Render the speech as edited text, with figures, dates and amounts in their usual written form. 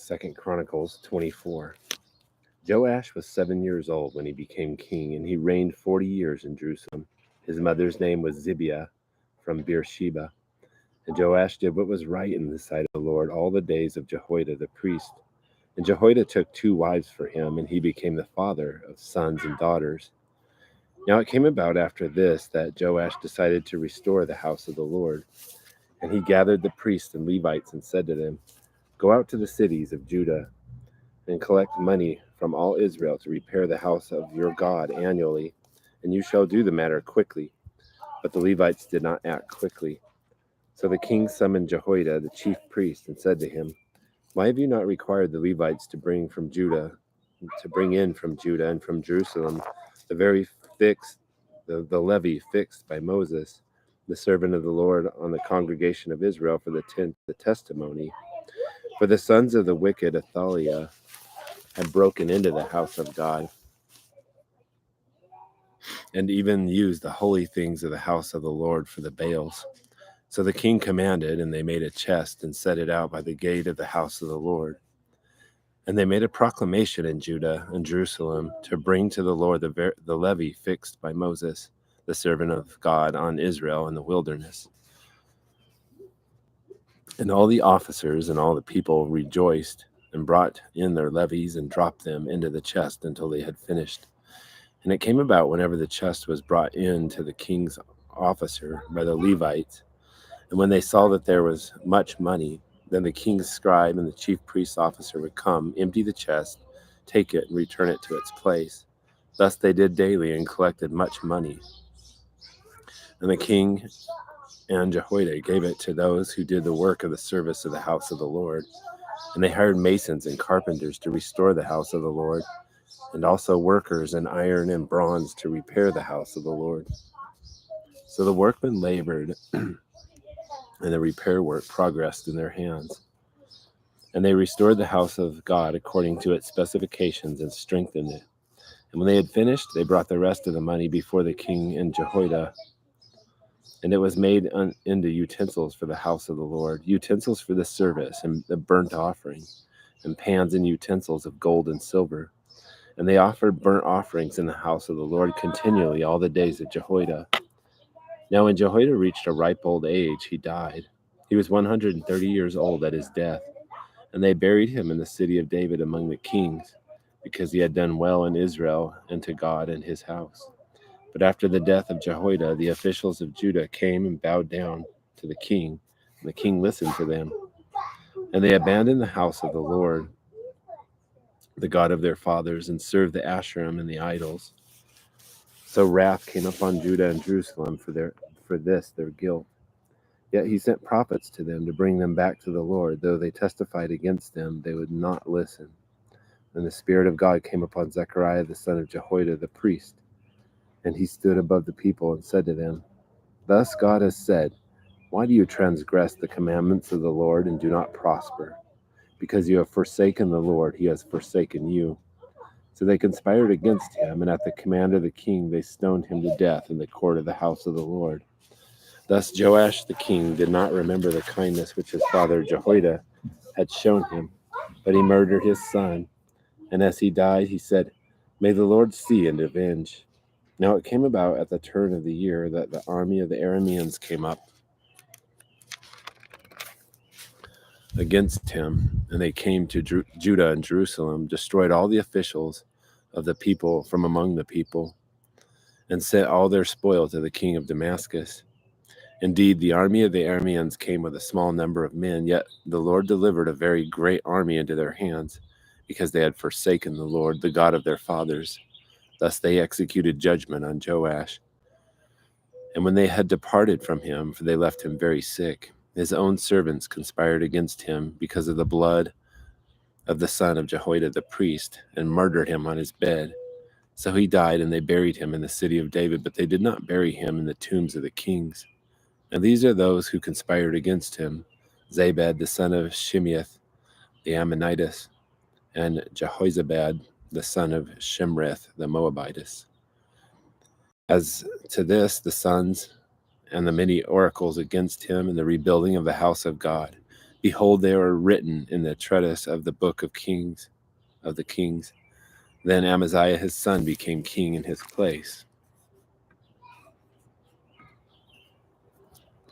2 Chronicles 24. Joash was 7 years old when he became king, and he reigned 40 years in Jerusalem. His mother's name was Zibiah from Beersheba. And Joash did what was right in the sight of the Lord all the days of Jehoiada the priest. And Jehoiada took 2 wives for him, and he became the father of sons and daughters. Now it came about after this that Joash decided to restore the house of the Lord. And he gathered the priests and Levites and said to them, "Go out to the cities of Judah and collect money from all Israel to repair the house of your God annually, and you shall do the matter quickly." But the Levites did not act quickly. So the king summoned Jehoiada, the chief priest, and said to him, "Why have you not required the Levites to bring in from Judah and from Jerusalem the levy fixed by Moses, the servant of the Lord, on the congregation of Israel for the tent of the testimony? For the sons of the wicked Athaliah had broken into the house of God, and even used the holy things of the house of the Lord for the Baals." So the king commanded, and they made a chest and set it out by the gate of the house of the Lord. And they made a proclamation in Judah and Jerusalem to bring to the Lord the levy fixed by Moses, the servant of God, on Israel in the wilderness. And all the officers and all the people rejoiced and brought in their levies and dropped them into the chest until they had finished. And it came about, whenever the chest was brought in to the king's officer by the Levites, and when they saw that there was much money, then the king's scribe and the chief priest's officer would come, empty the chest, take it, and return it to its place. Thus they did daily and collected much money. And the king and Jehoiada gave it to those who did the work of the service of the house of the Lord. And they hired masons and carpenters to restore the house of the Lord, and also workers in iron and bronze to repair the house of the Lord. So the workmen labored, and the repair work progressed in their hands. And they restored the house of God according to its specifications and strengthened it. And when they had finished, they brought the rest of the money before the king and Jehoiada. And it was made into utensils for the house of the Lord, utensils for the service and the burnt offering, and pans and utensils of gold and silver. And they offered burnt offerings in the house of the Lord continually all the days of Jehoiada. Now when Jehoiada reached a ripe old age, he died. He was 130 years old at his death, and they buried him in the city of David among the kings, because he had done well in Israel and to God and his house. But after the death of Jehoiada, the officials of Judah came and bowed down to the king, and the king listened to them. And they abandoned the house of the Lord, the God of their fathers, and served the Asherim and the idols. So wrath came upon Judah and Jerusalem for their guilt. Yet he sent prophets to them to bring them back to the Lord. Though they testified against them, they would not listen. And the Spirit of God came upon Zechariah the son of Jehoiada the priest. And he stood above the people and said to them, "Thus God has said, why do you transgress the commandments of the Lord and do not prosper? Because you have forsaken the Lord, he has forsaken you." So they conspired against him, and at the command of the king they stoned him to death in the court of the house of the Lord. Thus Joash the king did not remember the kindness which his father Jehoiada had shown him, but he murdered his son. And as he died, he said, "May the Lord see and avenge." Now it came about at the turn of the year that the army of the Arameans came up against him, and they came to Judah and Jerusalem, destroyed all the officials of the people from among the people, and sent all their spoil to the king of Damascus. Indeed, the army of the Arameans came with a small number of men, yet the Lord delivered a very great army into their hands, because they had forsaken the Lord, the God of their fathers. Thus they executed judgment on Joash. And when they had departed from him, for they left him very sick, his own servants conspired against him because of the blood of the son of Jehoiada the priest, and murdered him on his bed. So he died, and they buried him in the city of David, but they did not bury him in the tombs of the kings. And these are those who conspired against him: Zabad the son of Shimeath the Ammonitess, and Jehozabad the son of Shimrith the Moabitess. As to this, the sons and the many oracles against him and the rebuilding of the house of God, Behold, they were written in the treatise of the book of the kings. Then Amaziah his son became king in his place.